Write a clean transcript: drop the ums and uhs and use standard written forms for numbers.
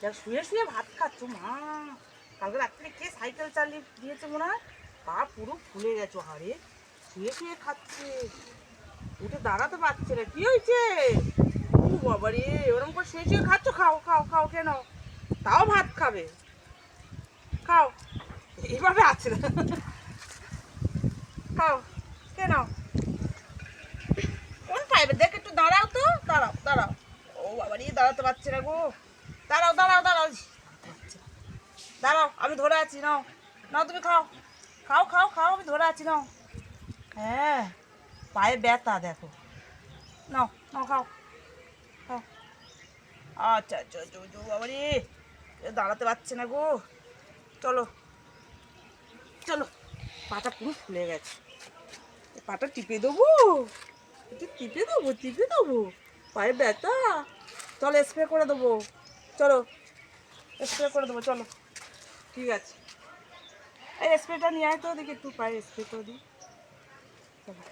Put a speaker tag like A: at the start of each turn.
A: দেখ শুয়ে শুয়ে ভাত খাচ্ছ মা। কালকে রাত্রে কে সাইকেল চালিয়ে দিয়েছে মনে হয়, পা পুরো ফুলে গেছো হাড়ে, শুয়ে শুয়ে খাচ্ছে, উঠে দাঁড়াতে পারছে না। কি হয়েছে? ও বাবা রে, ওরকম করে শুয়ে শুয়ে খাচ্ছ? খাও খাও খাও, কেন? তাও ভাত খাবে, খাও। এইভাবে আছে না, খাও, কেন? কোন পাইবে দেখ, একটু দাঁড়াও তো, দাঁড়াও দাঁড়াও। ও বাবা রে, দাঁড়াতে পারছে না গো। দাঁড়াও দাঁড়াও দাঁড়াও, দাঁড়াও আমি ধরে আছি, নাও নাও তুমি খাও, খাও খাও খাও, আমি ধরে আছি, নাও। হ্যাঁ, পায়ে ব্যথা দেখো, নাও নাও খাও খাও। আচ্ছা আচ্ছা আচ্ছা, বাবা রে, দাঁড়াতে পারছে না গো। চলো চলো, পাটা পুরো ফুলে গেছে, পাটা টিপে দেবো, একটু টিপে দেবো, টিপে দেবো, পায়ে ব্যথা। চলো স্প্রে করে দেবো, চলো স্প্রে করে দেবো, চলো। ঠিক আছে, এই স্প্রেটা নিয়ে আয় তো, দেখি একটু পায়ে স্প্রে করে দিই, চলো।